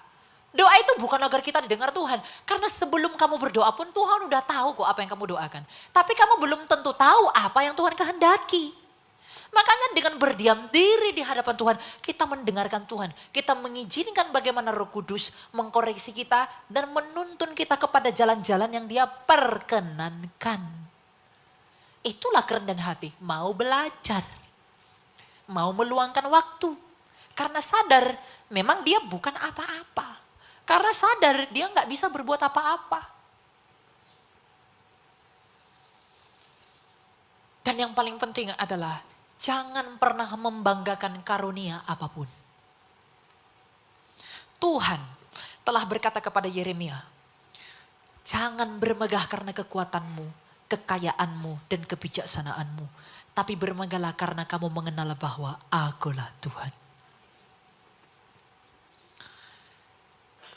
Doa itu bukan agar kita didengar Tuhan. Karena sebelum kamu berdoa pun Tuhan udah tahu kok apa yang kamu doakan. Tapi kamu belum tentu tahu apa yang Tuhan kehendaki. Makanya dengan berdiam diri di hadapan Tuhan, kita mendengarkan Tuhan. Kita mengizinkan bagaimana Roh Kudus mengkoreksi kita dan menuntun kita kepada jalan-jalan yang Dia perkenankan. Itulah kerendahan hati, mau belajar. Mau meluangkan waktu. Karena sadar memang dia bukan apa-apa. Karena sadar dia nggak bisa berbuat apa-apa. Dan yang paling penting adalah jangan pernah membanggakan karunia apapun. Tuhan telah berkata kepada Yeremia, jangan bermegah karena kekuatanmu, kekayaanmu, dan kebijaksanaanmu. Tapi bermegahlah karena kamu mengenal bahwa Akulah Tuhan.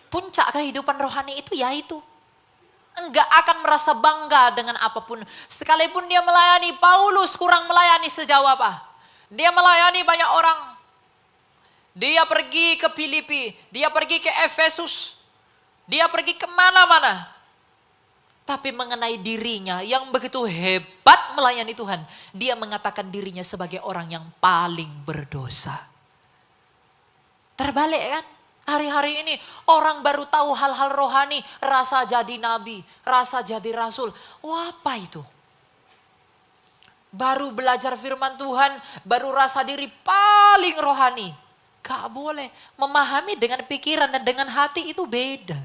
Puncak kehidupan rohani itu yaitu enggak akan merasa bangga dengan apapun. Sekalipun dia melayani, Paulus kurang melayani sejauh apa? Dia melayani banyak orang. Dia pergi ke Filipi, dia pergi ke Efesus, dia pergi kemana-mana. Tapi mengenai dirinya yang begitu hebat melayani Tuhan, dia mengatakan dirinya sebagai orang yang paling berdosa. Terbalik kan? Hari-hari ini orang baru tahu hal-hal rohani, rasa jadi nabi, rasa jadi rasul. Wah, apa itu? Baru belajar firman Tuhan, baru rasa diri paling rohani. Gak boleh, memahami dengan pikiran dan dengan hati itu beda.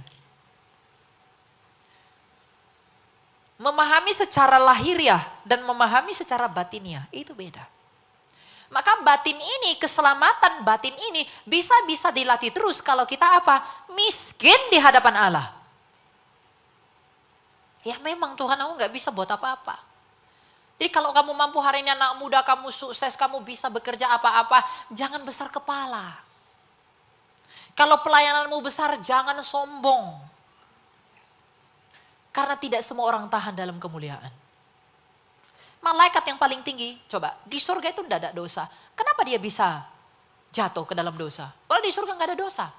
Memahami secara lahiriah dan memahami secara batiniah itu beda. Maka batin ini, keselamatan batin ini bisa dilatih terus kalau kita apa? Miskin di hadapan Allah. Ya memang Tuhan aku gak bisa buat apa-apa. Jadi kalau kamu mampu hari ini anak muda, kamu sukses, kamu bisa bekerja apa-apa, jangan besar kepala. Kalau pelayananmu besar, jangan sombong. Karena tidak semua orang tahan dalam kemuliaan. Malaikat yang paling tinggi, coba, di surga itu tidak ada dosa. Kenapa dia bisa jatuh ke dalam dosa? Kalau di surga nggak ada dosa.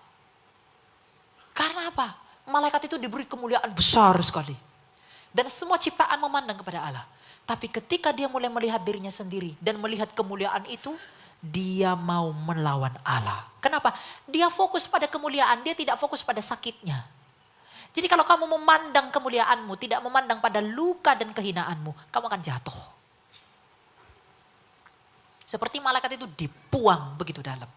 Karena apa? Malaikat itu diberi kemuliaan besar sekali. Dan semua ciptaan memandang kepada Allah. Tapi ketika dia mulai melihat dirinya sendiri dan melihat kemuliaan itu, dia mau melawan Allah. Kenapa? Dia fokus pada kemuliaan, dia tidak fokus pada sakitnya. Jadi kalau kamu memandang kemuliaanmu, tidak memandang pada luka dan kehinaanmu, kamu akan jatuh. Seperti malaikat itu dibuang begitu dalam.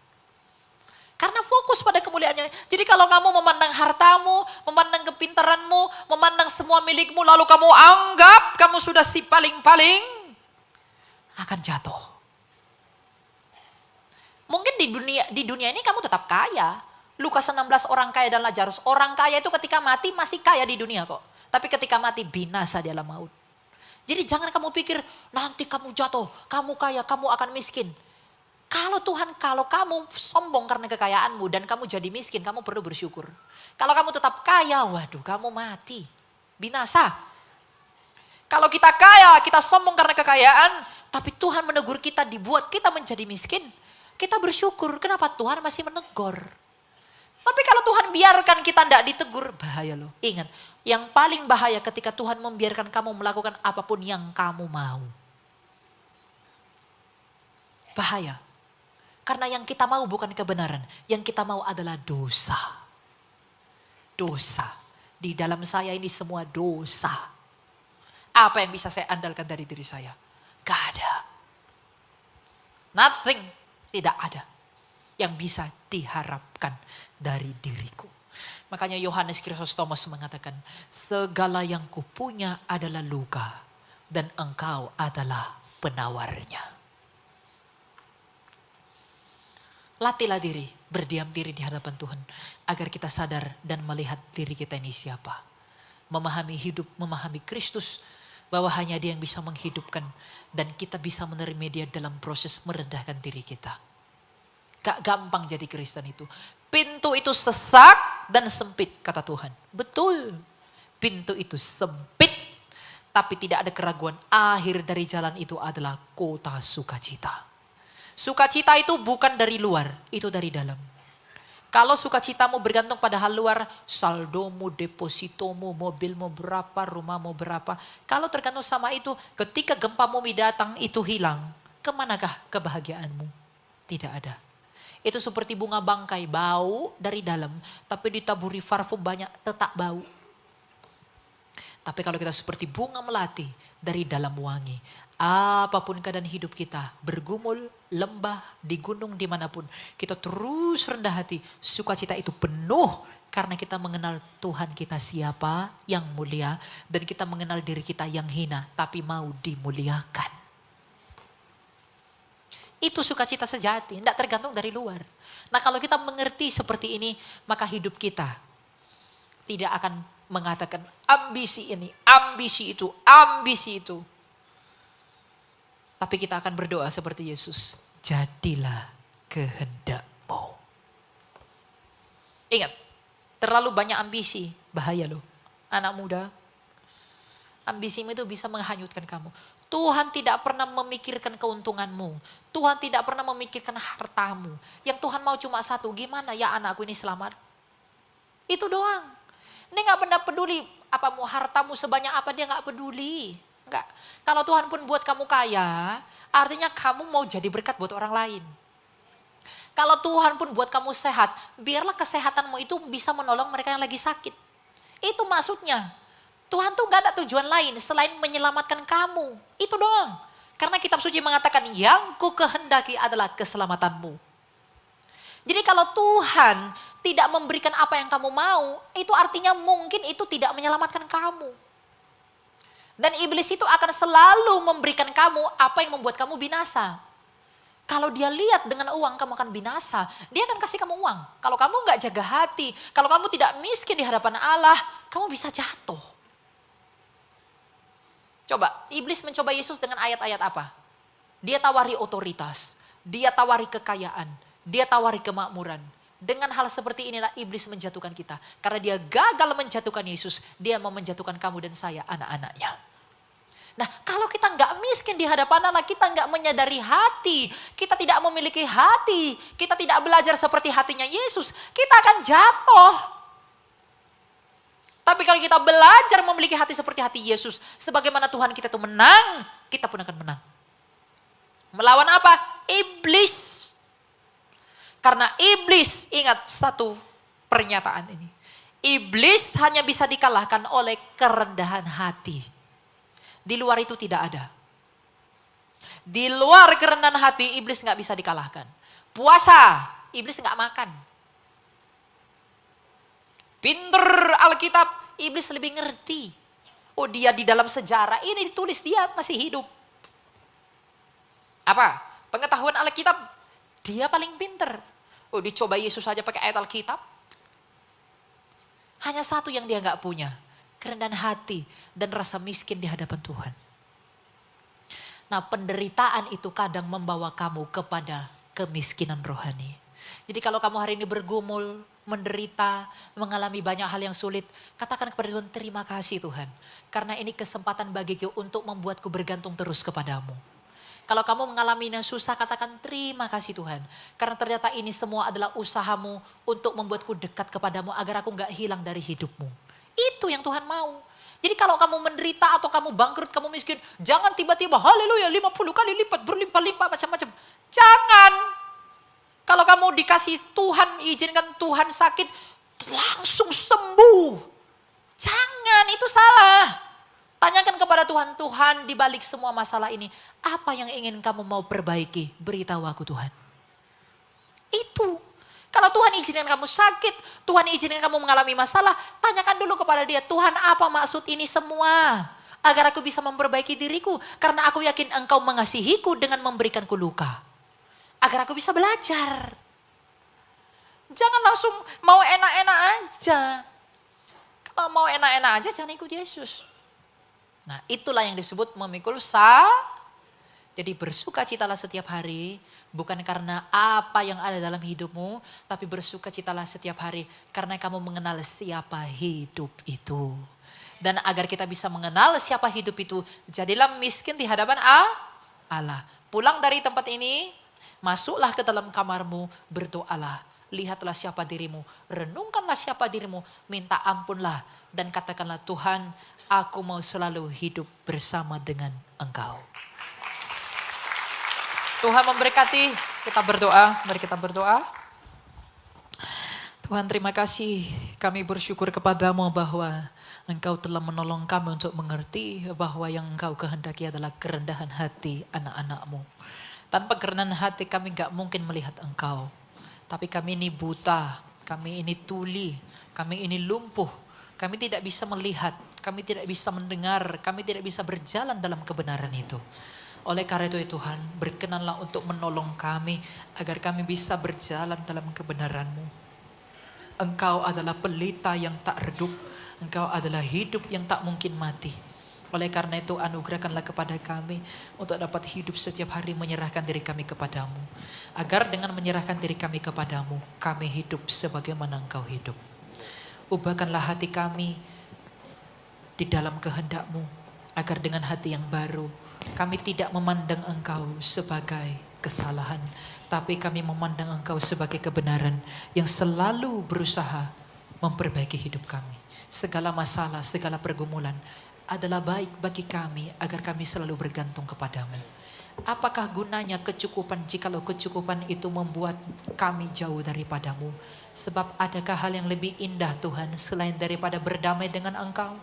Karena fokus pada kemuliaannya. Jadi kalau kamu memandang hartamu, memandang kepintaranmu, memandang semua milikmu, lalu kamu anggap kamu sudah si paling-paling, akan jatuh. Mungkin di dunia ini kamu tetap kaya. Lukas 16 orang kaya dan Lazarus. Orang kaya itu ketika mati masih kaya di dunia kok. Tapi ketika mati binasa di alam maut. Jadi jangan kamu pikir nanti kamu jatuh, kamu kaya, kamu akan miskin. Kalau kamu sombong karena kekayaanmu dan kamu jadi miskin, kamu perlu bersyukur. Kalau kamu tetap kaya, waduh kamu mati, binasa. Kalau kita kaya, kita sombong karena kekayaan, tapi Tuhan menegur kita, dibuat kita menjadi miskin. Kita bersyukur, kenapa Tuhan masih menegur. Tapi kalau Tuhan biarkan kita tidak ditegur, bahaya loh. Ingat, yang paling bahaya ketika Tuhan membiarkan kamu melakukan apapun yang kamu mau. Bahaya. Karena yang kita mau bukan kebenaran. Yang kita mau adalah dosa. Dosa. Di dalam saya ini semua dosa. Apa yang bisa saya andalkan dari diri saya? Gak ada. Nothing. Tidak ada. Yang bisa diharapkan dari diriku. Makanya Yohanes Chrysostomus mengatakan, segala yang kupunya adalah luka dan engkau adalah penawarnya. Latihlah diri, berdiam diri di hadapan Tuhan agar kita sadar dan melihat diri kita ini siapa. Memahami hidup, memahami Kristus, bahwa hanya Dia yang bisa menghidupkan dan kita bisa menerima Dia dalam proses merendahkan diri kita. Gak gampang jadi Kristen itu. Pintu itu sesak dan sempit kata Tuhan. Betul. Pintu itu sempit. Tapi tidak ada keraguan. Akhir dari jalan itu adalah kota sukacita. Sukacita itu bukan dari luar. Itu dari dalam. Kalau sukacitamu bergantung pada hal luar. Saldomu, depositomu, mobilmu berapa, rumahmu berapa. Kalau tergantung sama itu. Ketika gempa bumi datang itu hilang. Kemanakah kebahagiaanmu? Tidak ada. Itu seperti bunga bangkai, bau dari dalam, tapi ditaburi parfum banyak, tetap bau. Tapi kalau kita seperti bunga melati, dari dalam wangi. Apapun keadaan hidup kita, bergumul, lembah, di gunung, dimanapun. Kita terus rendah hati, sukacita itu penuh. Karena kita mengenal Tuhan kita siapa, yang mulia. Dan kita mengenal diri kita yang hina, tapi mau dimuliakan. Itu sukacita sejati, tidak tergantung dari luar. Nah kalau kita mengerti seperti ini, maka hidup kita tidak akan mengatakan ambisi ini, ambisi itu, ambisi itu. Tapi kita akan berdoa seperti Yesus, jadilah kehendak-Mu. Ingat, terlalu banyak ambisi, bahaya loh. Anak muda, ambisimu itu bisa menghanyutkan kamu. Tuhan tidak pernah memikirkan keuntunganmu. Tuhan tidak pernah memikirkan hartamu. Yang Tuhan mau cuma satu, gimana ya anakku ini selamat. Itu doang. Dia gak pernah peduli apa mau hartamu sebanyak apa, dia gak peduli. Enggak. Kalau Tuhan pun buat kamu kaya, artinya kamu mau jadi berkat buat orang lain. Kalau Tuhan pun buat kamu sehat, biarlah kesehatanmu itu bisa menolong mereka yang lagi sakit. Itu maksudnya. Tuhan tuh gak ada tujuan lain selain menyelamatkan kamu. Itu doang. Karena kitab suci mengatakan yang ku kehendaki adalah keselamatanmu. Jadi kalau Tuhan tidak memberikan apa yang kamu mau, itu artinya mungkin itu tidak menyelamatkan kamu. Dan iblis itu akan selalu memberikan kamu apa yang membuat kamu binasa. Kalau dia lihat dengan uang kamu akan binasa, dia akan kasih kamu uang. Kalau kamu gak jaga hati, kalau kamu tidak miskin di hadapan Allah, kamu bisa jatuh. Coba, iblis mencoba Yesus dengan ayat-ayat apa? Dia tawari otoritas, dia tawari kekayaan, dia tawari kemakmuran. Dengan hal seperti inilah iblis menjatuhkan kita. Karena dia gagal menjatuhkan Yesus, dia mau menjatuhkan kamu dan saya, anak-anaknya. Nah, kalau kita nggak miskin di hadapan Allah, kita nggak menyadari hati, kita tidak memiliki hati, kita tidak belajar seperti hatinya Yesus, kita akan jatuh. Tapi kalau kita belajar memiliki hati seperti hati Yesus, sebagaimana Tuhan kita itu menang, kita pun akan menang. Melawan apa? Iblis. Karena iblis, ingat satu pernyataan ini. Iblis hanya bisa dikalahkan oleh kerendahan hati. Di luar itu tidak ada. Di luar kerendahan hati, iblis nggak bisa dikalahkan. Puasa, iblis nggak makan. Pinter Alkitab, iblis lebih ngerti. Oh, dia di dalam sejarah ini ditulis dia masih hidup. Apa? Pengetahuan Alkitab, dia paling pinter. Oh, dicoba Yesus saja pakai ayat Alkitab. Hanya satu yang dia nggak punya. Kerendahan hati dan rasa miskin di hadapan Tuhan. Nah, penderitaan itu kadang membawa kamu kepada kemiskinan rohani. Jadi kalau kamu hari ini bergumul, menderita, mengalami banyak hal yang sulit, katakan kepada Tuhan, terima kasih Tuhan. Karena ini kesempatan bagiku untuk membuatku bergantung terus kepadamu. Kalau kamu mengalami yang susah, katakan terima kasih Tuhan. Karena ternyata ini semua adalah usahamu untuk membuatku dekat kepadamu agar aku gak hilang dari hidupmu. Itu yang Tuhan mau. Jadi kalau kamu menderita atau kamu bangkrut, kamu miskin, jangan tiba-tiba haleluya 50 kali lipat, berlimpah-limpah macam-macam. Jangan. Kalau kamu dikasih Tuhan, izinkan Tuhan sakit, langsung sembuh. Jangan, itu salah. Tanyakan kepada Tuhan, Tuhan di balik semua masalah ini, apa yang ingin kamu mau perbaiki? Beritahu aku Tuhan. Itu. Kalau Tuhan izinkan kamu sakit, Tuhan izinkan kamu mengalami masalah, tanyakan dulu kepada dia, Tuhan apa maksud ini semua? Agar aku bisa memperbaiki diriku, karena aku yakin engkau mengasihiku dengan memberikanku luka. Agar aku bisa belajar. Jangan langsung mau enak-enak aja. Kalau mau enak-enak aja jangan ikut Yesus. Nah, itulah yang disebut memikul Jadi bersukacitalah setiap hari, bukan karena apa yang ada dalam hidupmu, tapi bersukacitalah setiap hari karena kamu mengenal siapa hidup itu. Dan agar kita bisa mengenal siapa hidup itu, jadilah miskin di hadapan Allah. Pulang dari tempat ini, masuklah ke dalam kamarmu, berdoalah. Lihatlah siapa dirimu, renungkanlah siapa dirimu, minta ampunlah. Dan katakanlah, Tuhan, aku mau selalu hidup bersama dengan Engkau. Tuhan memberkati, kita berdoa, mari kita berdoa. Tuhan terima kasih, kami bersyukur kepadamu bahwa Engkau telah menolong kami untuk mengerti bahwa yang Engkau kehendaki adalah kerendahan hati anak-anak-Mu. Tanpa kerendahan hati kami gak mungkin melihat Engkau. Tapi kami ini buta, kami ini tuli, kami ini lumpuh. Kami tidak bisa melihat, kami tidak bisa mendengar, kami tidak bisa berjalan dalam kebenaran itu. Oleh karena itu ya Tuhan, berkenanlah untuk menolong kami agar kami bisa berjalan dalam kebenaran-Mu. Engkau adalah pelita yang tak redup, Engkau adalah hidup yang tak mungkin mati. Oleh karena itu anugerahkanlah kepada kami untuk dapat hidup setiap hari menyerahkan diri kami kepadamu. Agar dengan menyerahkan diri kami kepadamu, kami hidup sebagaimana Engkau hidup. Ubahkanlah hati kami di dalam kehendak-Mu, agar dengan hati yang baru, kami tidak memandang Engkau sebagai kesalahan, tapi kami memandang Engkau sebagai kebenaran yang selalu berusaha memperbaiki hidup kami. Segala masalah, segala pergumulan adalah baik bagi kami agar kami selalu bergantung kepadamu. Apakah gunanya kecukupan jikalau kecukupan itu membuat kami jauh daripadamu? Sebab adakah hal yang lebih indah Tuhan selain daripada berdamai dengan Engkau?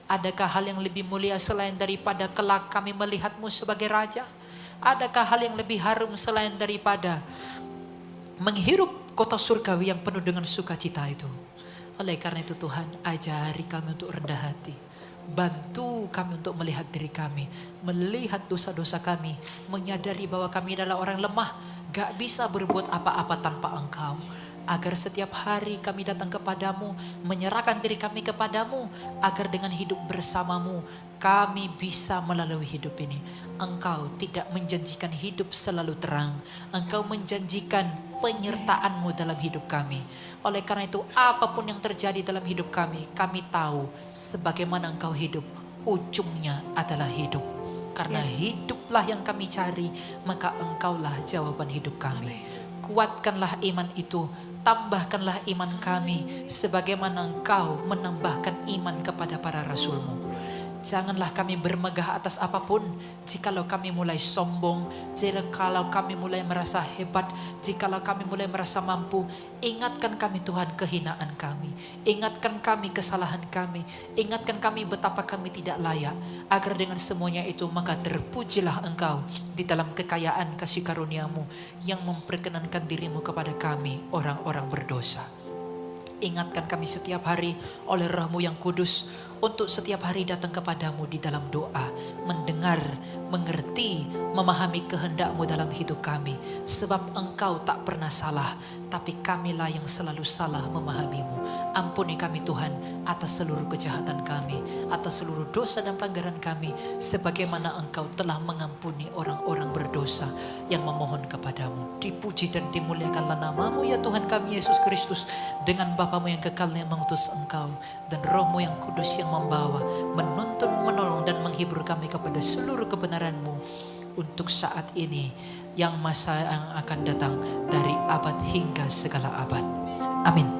Adakah hal yang lebih mulia selain daripada kelak kami melihat-Mu sebagai Raja? Adakah hal yang lebih harum selain daripada menghirup kota surgawi yang penuh dengan sukacita itu? Oleh karena itu Tuhan, ajari kami untuk rendah hati. Bantu kami untuk melihat diri kami, melihat dosa-dosa kami, menyadari bahwa kami adalah orang lemah, gak bisa berbuat apa-apa tanpa Engkau. Agar setiap hari kami datang kepadamu, menyerahkan diri kami kepadamu, agar dengan hidup bersamamu, kami bisa melalui hidup ini. Engkau tidak menjanjikan hidup selalu terang, Engkau menjanjikan penyertaan-Mu dalam hidup kami. Oleh karena itu, apapun yang terjadi dalam hidup kami tahu sebagaimana Engkau hidup, ujungnya adalah hidup. Karena hiduplah yang kami cari, maka Engkaulah jawaban hidup kami. Kuatkanlah iman itu, tambahkanlah iman kami, sebagaimana Engkau menambahkan iman kepada para rasul-Mu. Janganlah kami bermegah atas apapun. Jikalau kami mulai sombong, jikalau kami mulai merasa hebat, jikalau kami mulai merasa mampu, ingatkan kami Tuhan kehinaan kami. Ingatkan kami kesalahan kami. Ingatkan kami betapa kami tidak layak. Agar dengan semuanya itu maka terpujilah Engkau di dalam kekayaan kasih karunia-Mu yang memperkenankan diri-Mu kepada kami orang-orang berdosa. Ingatkan kami setiap hari oleh Roh-Mu yang kudus untuk setiap hari datang kepadamu di dalam doa, mendengar, mengerti, memahami kehendak-Mu dalam hidup kami. Sebab Engkau tak pernah salah, tapi kamilah yang selalu salah memahami-Mu. Ampuni kami Tuhan atas seluruh kejahatan kami, atas seluruh dosa dan pelanggaran kami, sebagaimana Engkau telah mengampuni orang-orang berdosa yang memohon kepadamu. Dipuji dan dimuliakanlah nama-Mu ya Tuhan kami Yesus Kristus, dengan Bapa-Mu yang kekal yang mengutus Engkau, dan Roh-Mu yang kudus yang membawa, menuntun, menolong dan menghibur kami kepada seluruh kebenaran-Mu untuk saat ini, yang masa yang akan datang, dari abad hingga segala abad. Amin.